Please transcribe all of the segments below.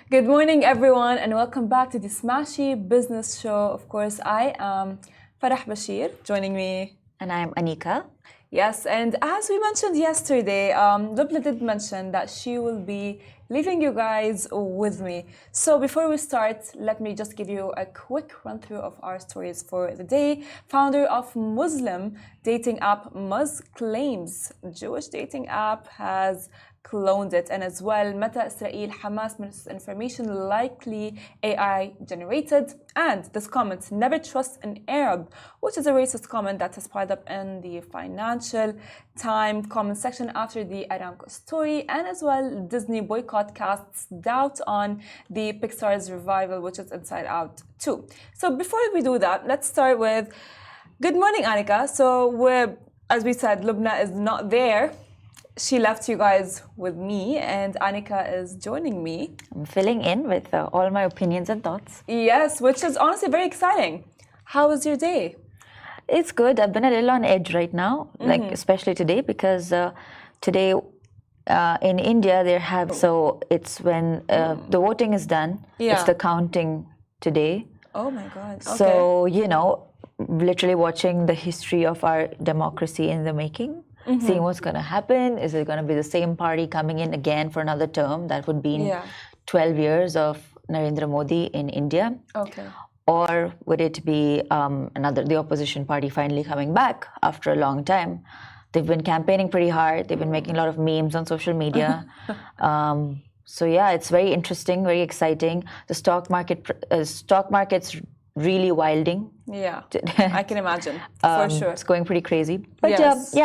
Good morning, everyone, and welcome back to the Smashi Business Show. Of course, I am Farah Bashir, joining me. And I'm Anika. Yes, and as we mentioned yesterday, Dubla did mention that she will be leaving you guys with me. So before we start, let me just give you a quick run through of our stories for the day. Founder of Muslim dating app Muzz claims Jewish dating app has cloned it, and as well, Meta Israel Hamas misinformation likely AI generated. And this comment, never trust an Arab, which is a racist comment that has piled up in the Financial Times comment section after the Aramco story. And as well, Disney boycott casts doubt on the Pixar's revival, which is Inside Out 2. So before we do that, let's start with good morning, Anika. So as we said, Lubna is not there. She left you guys with me, and Anika is joining me. I'm filling in with all my opinions and thoughts. Yes, which is honestly very exciting. How was your day? It's good. I've been a little on edge right now, like especially today, because today in India so it's when the voting is done. Yeah. It's the counting today. Oh my God. Okay. So, literally watching the history of our democracy in the making. Seeing what's going to happen. Is it going to be the same party coming in again for another term? That would be 12 years of Narendra Modi in India. Okay. Or would it be the opposition party finally coming back after a long time? They've been campaigning pretty hard. They've been making a lot of memes on social media. So yeah, it's very interesting, very exciting. The stock market's really wilding. Yeah, I can imagine, for sure. It's going pretty crazy. But yes.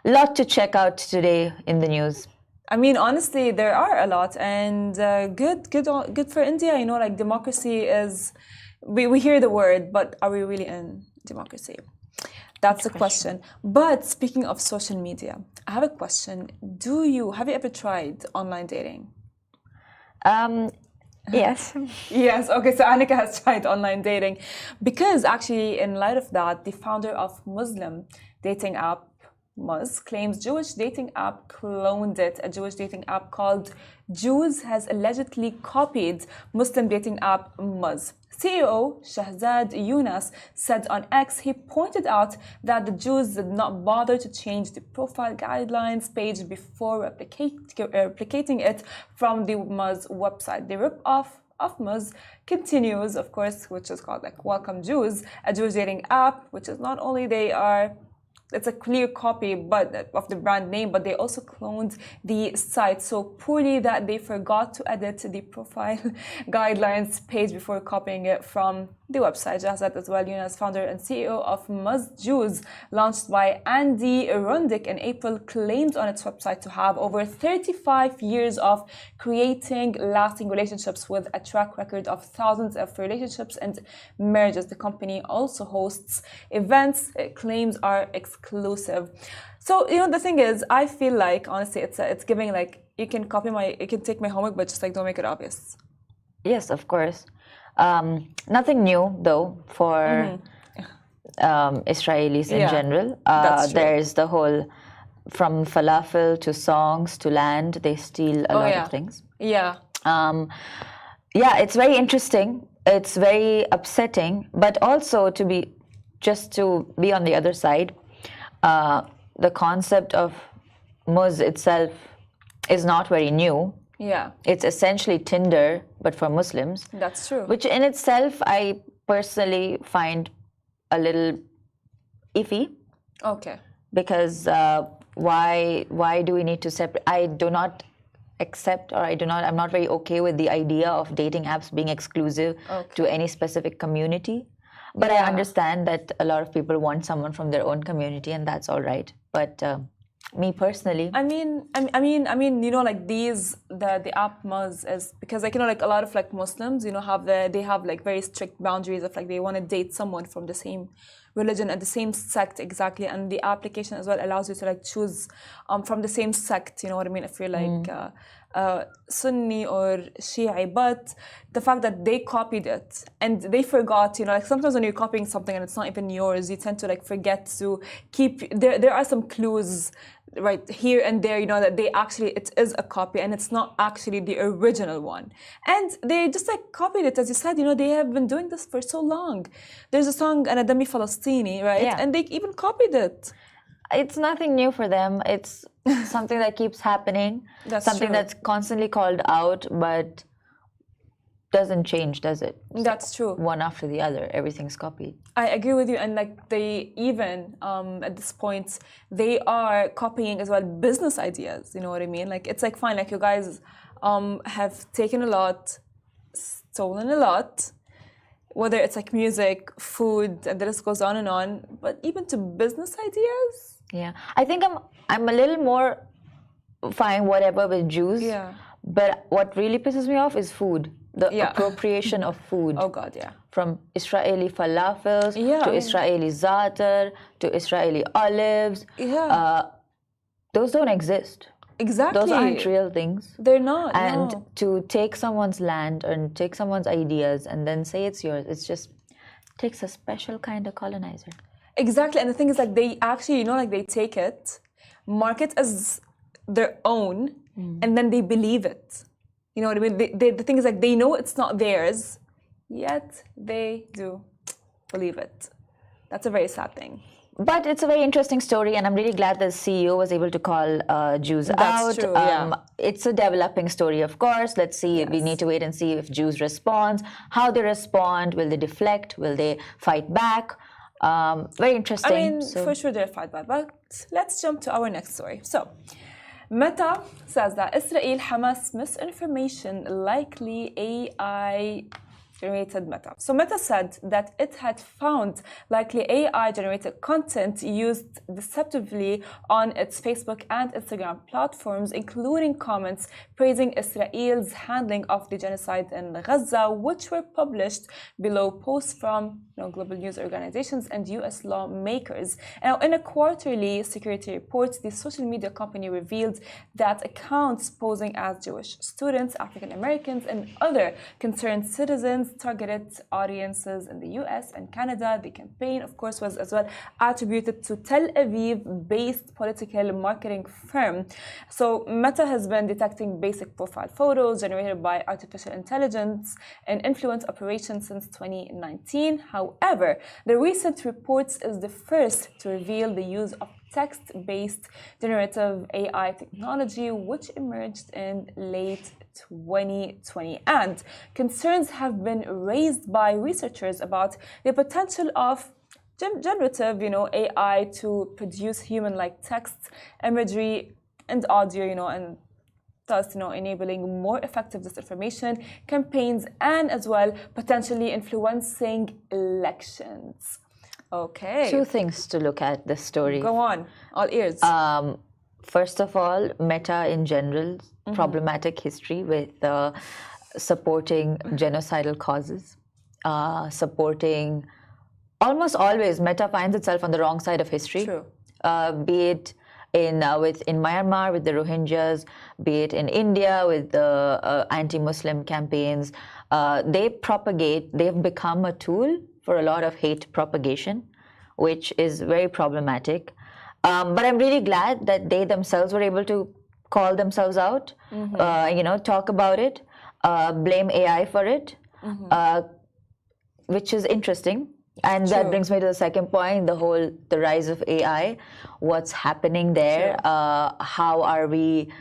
Lot to check out today in the news. I mean, honestly, there are a lot, and good for India. Like democracy is, we hear the word, but are we really in democracy? That's the question. But speaking of social media, I have a question. Have you ever tried online dating? Yes. Yes. Okay. So Anika has tried online dating because actually, in light of that, the founder of Muslim dating app Muzz claims Jewish dating app cloned it. A Jewish dating app called Jewzz has allegedly copied Muslim dating app Muzz. CEO Shahzad Yunus said on X he pointed out that the Jewzz did not bother to change the profile guidelines page before replicating it from the Muzz website. The rip-off of Muzz continues, of course, which is called like Welcome Jewzz, a Jewish dating app, which is not only it's a clear copy of the brand name, but they also cloned the site so poorly that they forgot to edit the profile guidelines page before copying it from the website. Jahzat as well, Yunus, founder and CEO of Muzz Jewzz, launched by Andy Rundick in April, claimed on its website to have over 35 years of creating lasting relationships with a track record of thousands of relationships and marriages. The company also hosts events it claims are exclusive. So, the thing is, I feel like, honestly, it's giving like, you can take my homework, but just like don't make it obvious. Yes, of course. Nothing new though for Israelis in general. That's true. There's the whole, from falafel to songs to land, they steal a lot of things. Yeah. It's very interesting. It's very upsetting, but also to be on the other side, the concept of Muzz itself is not very new. Yeah. It's essentially Tinder, but for Muslims. That's true. Which in itself, I personally find a little iffy. Okay. Because why do we need to separate? I do not accept, I'm not very okay with the idea of dating apps being exclusive to any specific community. But I understand that a lot of people want someone from their own community, and that's all right. But me personally, like the app Muzz is because like like a lot of like Muslims have like very strict boundaries of like they want to date someone from the same religion and the same sect exactly, and the application as well allows you to like choose from the same sect, you know what I mean, if you're like Sunni or Shi'i, but the fact that they copied it and they forgot, like sometimes when you're copying something and it's not even yours, you tend to like forget to keep, there are some clues right here and there, that it is a copy and it's not actually the original one. And they just like copied it, as you said, they have been doing this for so long. There's a song, Ana Dami Falastini, right? Yeah. And they even copied it. It's nothing new for them. It's something that keeps happening. That's something true. That's constantly called out, but doesn't change, does it? That's true. One after the other, everything's copied. I agree with you, and like they even at this point they are copying as well business ideas. You know what I mean? Like it's like fine, like you guys have taken a lot, stolen a lot, whether it's like music, food, and the list goes on and on. But even to business ideas. Yeah, I think I'm a little more fine whatever with Jewzz. Yeah. But what really pisses me off is food. The appropriation of food. Oh God, yeah. From Israeli falafels to I mean, Israeli za'atar to Israeli olives. Yeah. Those don't exist. Exactly. Those aren't real things. They're not. And no. to take someone's land and take someone's ideas and then say it's yours, it's just takes a special kind of colonizer. Exactly. And the thing is, like, they actually, like they take it, mark it as their own, and then they believe it. You know what I mean? The thing is, like, they know it's not theirs, yet they do believe it. That's a very sad thing. But it's a very interesting story, and I'm really glad the CEO was able to call Jewzz out. That's true, yeah. It's a developing story, of course. Let's see. Yes. We need to wait and see if Jewzz responds, how they respond. Will they deflect? Will they fight back? Very interesting. I mean, for sure they'll fight back. But let's jump to our next story. So, Meta says that Israel Hamas misinformation likely AI generated Meta. So Meta said that it had found likely AI generated content used deceptively on its Facebook and Instagram platforms, including comments praising Israel's handling of the genocide in Gaza, which were published below posts from global news organizations and US lawmakers. Now, in a quarterly security report, the social media company revealed that accounts posing as Jewish students, African Americans, and other concerned citizens targeted audiences in the US and Canada. The campaign, of course, was as well attributed to Tel Aviv-based political marketing firm. So Meta has been detecting basic profile photos generated by artificial intelligence and influence operations since 2019. However, the recent reports is the first to reveal the use of text-based generative AI technology, which emerged in late 2020. And concerns have been raised by researchers about the potential of generative, AI to produce human-like text, imagery, and audio, and thus, enabling more effective disinformation campaigns and as well potentially influencing elections. Okay. Two things to look at this story. Go on, all ears. First of all, Meta in general, problematic history with supporting genocidal causes, supporting almost always Meta finds itself on the wrong side of history. True. Be it in Myanmar with the Rohingyas, be it in India with the anti-Muslim campaigns. They've become a tool for a lot of hate propagation, which is very problematic. But I'm really glad that they themselves were able to call themselves out, talk about it, blame AI for it, which is interesting. And that brings me to the second point, the rise of AI. What's happening there? How are we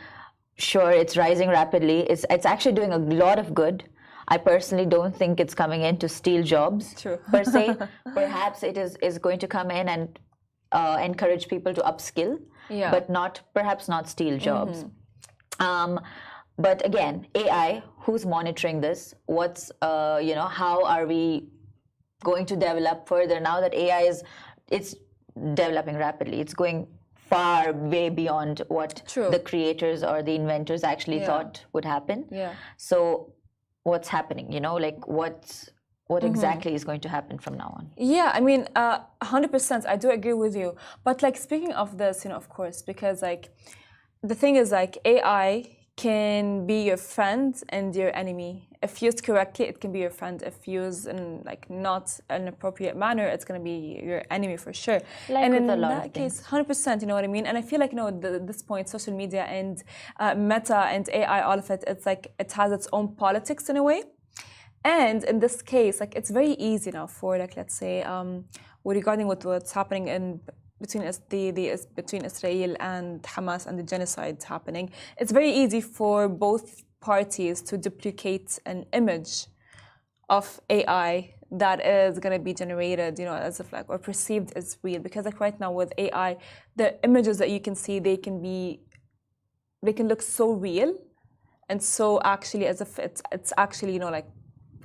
sure it's rising rapidly? It's actually doing a lot of good. I personally don't think it's coming in to steal jobs per se. Perhaps it is going to come in and encourage people to upskill, but perhaps not steal jobs. But again, AI, who's monitoring this? How are we going to develop further now that AI it's developing rapidly? It's going far, way beyond what the creators or the inventors actually thought would happen. So what's happening? What exactly is going to happen from now on? Yeah, I mean, 100%. I do agree with you. But speaking of this, of course, because the thing is AI can be your friend and your enemy. If used correctly, it can be your friend. If used in like not an appropriate manner, it's going to be your enemy for sure. Like and with in a lot that of case, 100%, you know what I mean? And I feel like, you know, this point, social media and Meta and AI, all of it, it's like it has its own politics in a way. And in this case, like it's very easy now for like, let's say, regarding what's happening in between Israel and Hamas and the genocide happening, it's very easy for both parties to duplicate an image of AI that is going to be generated, you know, as if like or perceived as real. Because like right now with AI, the images that you can see, they can look so real and so actually as if it's actually, you know, like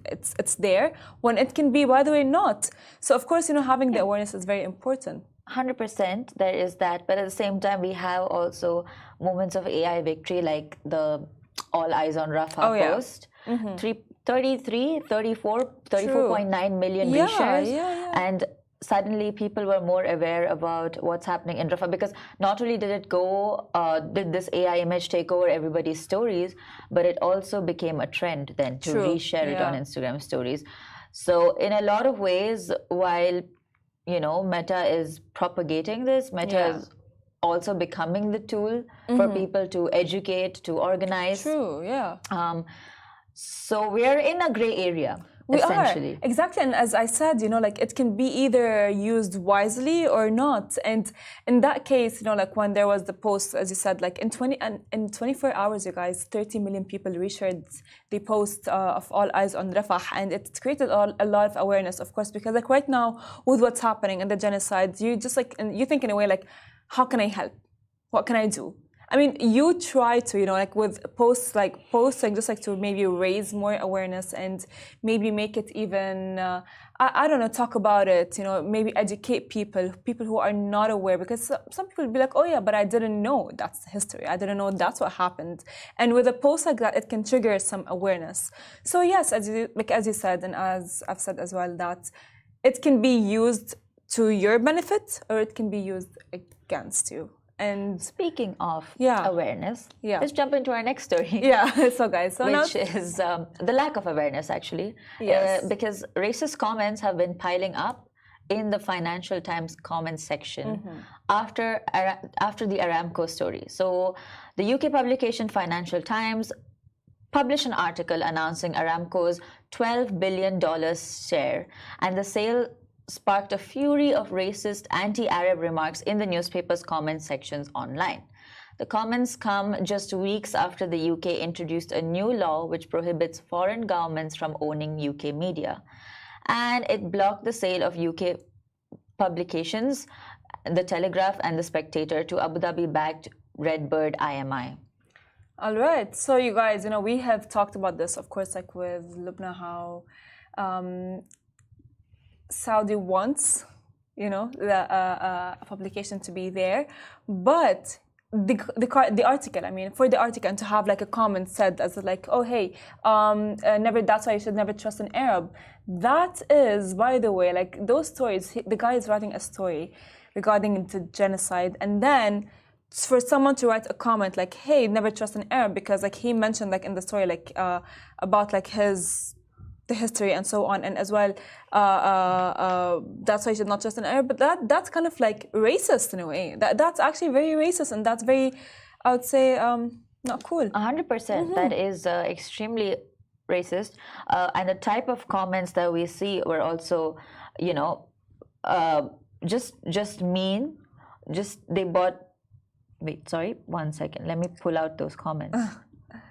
it's there when it can be, by the way, not. So of course, you know, having the awareness is very important. 100% there is that, but at the same time we have also moments of AI victory, like the All Eyes on Rafah post. 34.9 million reshares, and suddenly people were more aware about what's happening in Rafah, because not only did this AI image take over everybody's stories, but it also became a trend then to reshare it on Instagram stories. So in a lot of ways, while you know, Meta is propagating this, Meta is also becoming the tool for people to educate, to organize. True, yeah. So we are in a gray area, essentially. We are, exactly. And as I said, you know, like it can be either used wisely or not. And in that case, you know, like when there was the post, as you said, like in 24 hours, you guys, 30 million people reshared the post of All Eyes on Rafah. And it created a lot of awareness, of course, because like right now with what's happening in the genocide, you just like, you think in a way like, how can I help? What can I do? I mean, you try to, you know, like with posting just like to maybe raise more awareness and maybe make it even, I don't know, talk about it, you know, maybe educate people who are not aware, because some people will be like, oh yeah, but I didn't know that's history. I didn't know that's what happened. And with a post like that, it can trigger some awareness. So yes, as you said, and as I've said as well, that it can be used to your benefit or it can be used against you. And speaking of awareness, let's jump into our next story. So guys, which is the lack of awareness, actually. Yes. Because racist comments have been piling up in the Financial Times comments section after the Aramco story. So the UK publication Financial Times published an article announcing Aramco's $12 billion share, and the sale sparked a fury of racist anti-Arab remarks in the newspaper's comment sections online. The comments come just weeks after the UK introduced a new law which prohibits foreign governments from owning UK media. And it blocked the sale of UK publications, The Telegraph and The Spectator, to Abu Dhabi-backed Redbird IMI. All right. So you guys, you know, we have talked about this, of course, like with Lubna, how Saudi wants, you know, the publication to be there, but the article, I mean, for the article and to have like a comment said as like, oh hey, that's why you should never trust an Arab. That is, by the way, like those stories. The guy is writing a story regarding the genocide, and then for someone to write a comment like, hey, never trust an Arab, because like he mentioned like in the story like about like the history and so on, and as well that's why you should not trust an Arab. But that's kind of like racist in a way. That's actually very racist, and that's very, I would say, not cool. 100%. That is extremely racist, and the type of comments that we see were also, you know, just mean. They bought. Wait, sorry, 1 second. Let me pull out those comments.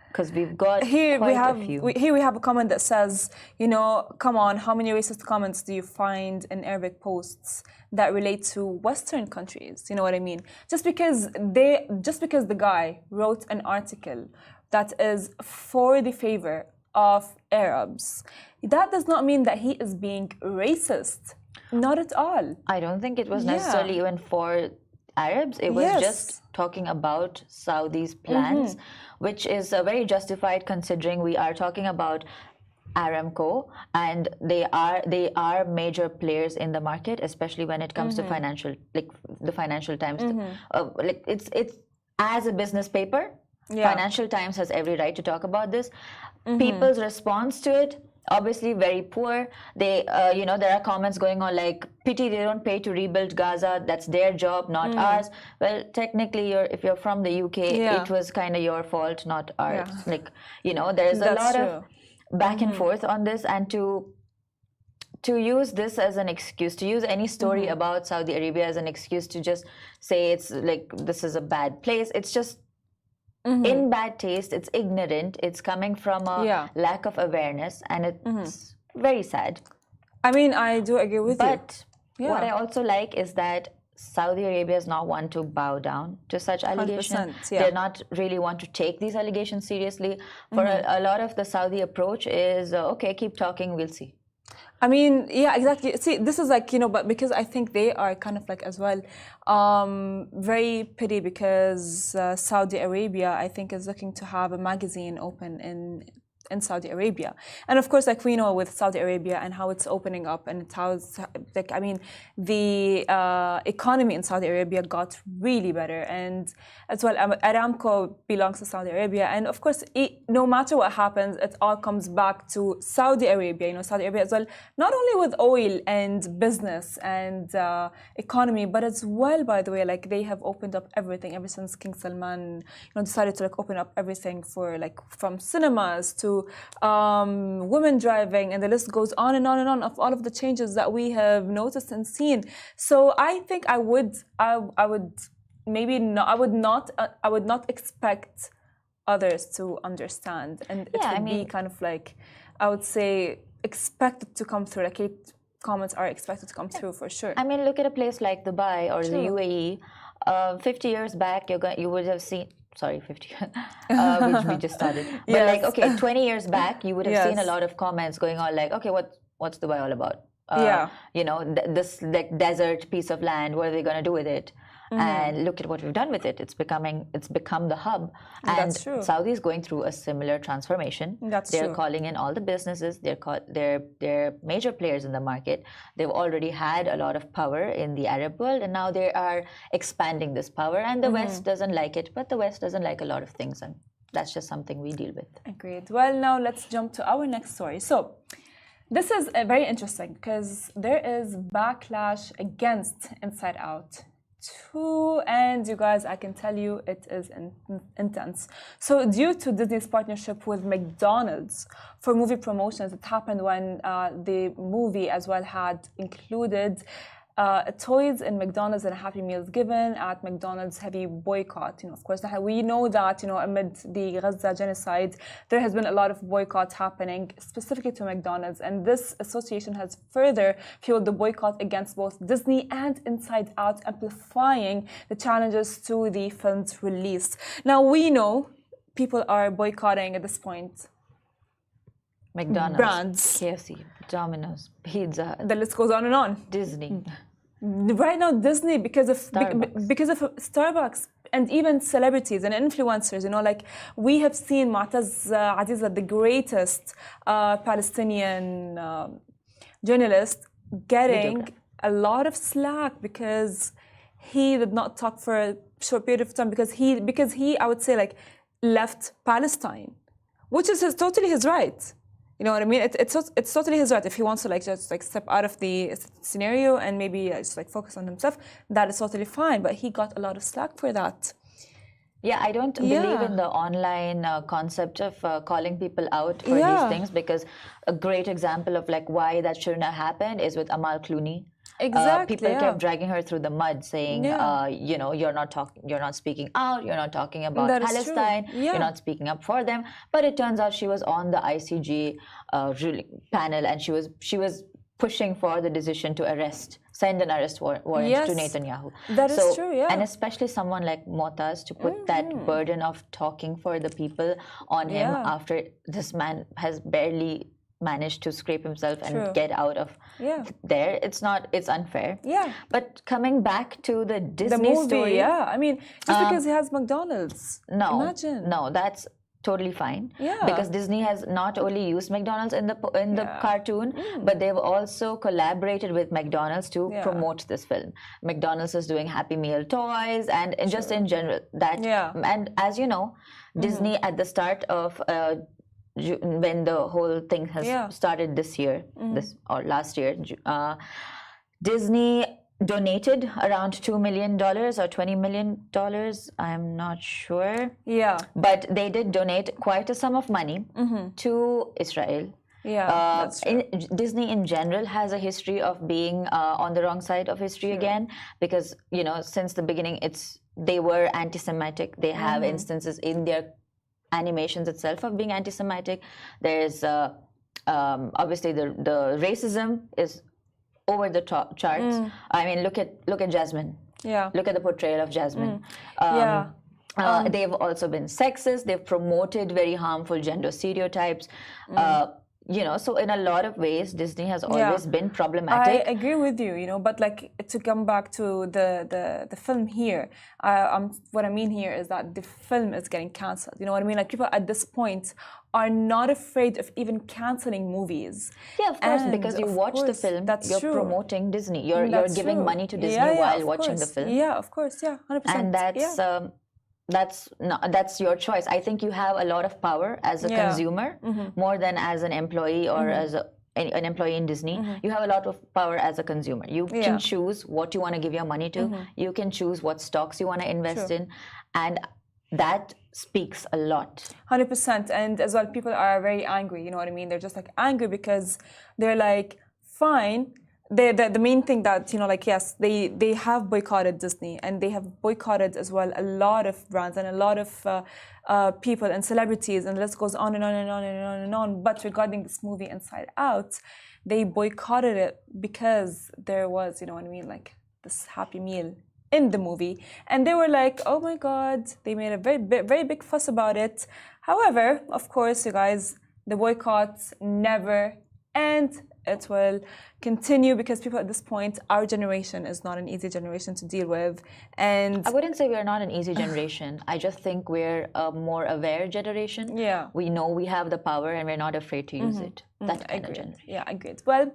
Because we've got here we have a comment that says, you know, come on, how many racist comments do you find in Arabic posts that relate to Western countries? You know what I mean? Just because the guy wrote an article that is for the favor of Arabs, that does not mean that he is being racist. Not at all. I don't think it was necessarily even for Arabs. It was just talking about Saudi's plans, which is very justified considering we are talking about Aramco, and they are major players in the market, especially when it comes to financial, like the Financial Times. Like it's as a business paper, Financial Times has every right to talk about this. People's response to it, obviously very poor. They, there are comments going on like, pity they don't pay to rebuild Gaza. That's their job, not ours. Well, technically, if you're from the UK, it was kind of your fault, not ours. Like, there's a lot of back and forth on this, and to use this as an excuse, to use any story about Saudi Arabia as an excuse to just say it's like this is a bad place. It's just in bad taste. It's ignorant. It's coming from a lack of awareness, and it's very sad. I mean, I do agree with you. But what I also like is that Saudi Arabia is not one to bow down to such allegations. They're not really one to take these allegations seriously. For a lot of the Saudi approach is, okay, keep talking, we'll see. I mean, yeah, exactly. See, this is like, but because I think they are kind of like as well very pity because Saudi Arabia, I think, is looking to have a magazine open in Saudi Arabia. And of course, like we know with Saudi Arabia and how it's opening up and how it's like, I mean, the economy in Saudi Arabia got really better. And as well, Aramco belongs to Saudi Arabia. And of course, no matter what happens, it all comes back to Saudi Arabia. Saudi Arabia as well, not only with oil and business and economy, but as well, by the way, like they have opened up everything ever since King Salman, decided to like open up everything for like from cinemas to women driving, and the list goes on and on and on of all of the changes that we have noticed and seen. So I think I would not expect others to understand, and it would be kind of like, I would say, expected to come through. Like comments are expected to come through for sure. I mean, look at a place like Dubai or the UAE. 50 years back, you would have seen. Sorry, 50, which we just started. But like, okay, 20 years back, you would have seen a lot of comments going on like, okay, what's Dubai all about? This like desert piece of land, what are they going to do with it? And look at what we've done with it. It's become the hub. And Saudi is going through a similar transformation. They're calling in all the businesses. They're major players in the market. They've already had a lot of power in the Arab world, and now they are expanding this power. And the West doesn't like it, but the West doesn't like a lot of things, and that's just something we deal with. Agreed. Well, now let's jump to our next story. So this is very interesting because there is backlash against Inside Out 2, and you guys, I can tell you it is intense. So due to Disney's partnership with McDonald's for movie promotions, it happened when the movie as well had included toys in McDonald's and Happy Meals given at McDonald's heavy boycott. Of course, we know that, amid the Gaza genocide, there has been a lot of boycott happening specifically to McDonald's. And this association has further fueled the boycott against both Disney and Inside Out, amplifying the challenges to the film's release. Now, we know people are boycotting at this point McDonald's, brands, KFC, Domino's, Pizza. The list goes on and on. Disney. Right now, Disney, because of Starbucks and even celebrities and influencers, like we have seen Mu'taz Aziza, the greatest Palestinian journalist, getting a lot of slack because he did not talk for a short period of time because he I would say like left Palestine, which is totally his right. You know what I mean? It's totally his right. If he wants to just step out of the scenario and maybe just focus on himself, that is totally fine. But he got a lot of slack for that. Yeah, I don't believe in the online concept of calling people out for these things, because a great example of why that shouldn't have happened is with Amal Clooney. Exactly. People kept dragging her through the mud, saying, you're not speaking out, you're not talking about Palestine, you're not speaking up for them. But it turns out she was on the ICJ panel, and she was pushing for the decision to send an arrest warrant to Netanyahu. That is true, yeah. And especially someone like Mu'taz, to put that burden of talking for the people on him after this man has barely managed to scrape himself and get out of there. It's unfair. Yeah. But coming back to the Disney movie, story. Yeah. I mean, just because he has McDonald's. No. Imagine. No, that's totally fine. Yeah. Because Disney has not only used McDonald's in the cartoon, but they've also collaborated with McDonald's to promote this film. McDonald's is doing Happy Meal toys and just in general that. And as you know, Disney at the start of when the whole thing has started this year, this or last year, Disney donated around $2 million or $20 million. I'm not sure. Yeah. But they did donate quite a sum of money to Israel. Yeah, that's true. Disney in general has a history of being on the wrong side of history again, because since the beginning they were anti-Semitic. They have instances in their animations itself of being anti-Semitic. There's obviously the racism is over the top charts. I mean, look at Jasmine. Yeah. Look at the portrayal of Jasmine. They've also been sexist. They've promoted very harmful gender stereotypes. So in a lot of ways, Disney has always been problematic. I agree with you, but like to come back to the film here, what I mean here is that the film is getting cancelled. You know what I mean? Like people at this point are not afraid of even canceling movies. Yeah, of course, because you watch the film, you're promoting Disney. You're giving money to Disney while watching the film. Yeah, of course, 100%. And that's your choice. I think you have a lot of power as a consumer more than as an employee or as an employee in Disney. You have a lot of power as a consumer. You can choose what you want to give your money to. You can choose what stocks you want to invest in, and that speaks a lot. 100%. And as well, people are very angry. You know what I mean? They're just like angry because they're like, fine. The main thing that, yes, they have boycotted Disney, and they have boycotted as well a lot of brands and a lot of people and celebrities, and the list goes on and on and on and on and on. But regarding this movie Inside Out, they boycotted it because there was, like this Happy Meal in the movie, and they were like, oh my God, they made a very big fuss about it. However, of course, you guys, the boycotts never end. It will continue because people at this point, our generation is not an easy generation to deal with. And I wouldn't say we're not an easy generation. I just think we're a more aware generation. Yeah. We know we have the power and we're not afraid to use it. That kind of generation. Yeah, agreed. Well,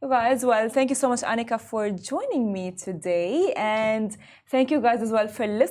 you guys, thank you so much, Annika, for joining me today. And thank you guys as well for listening.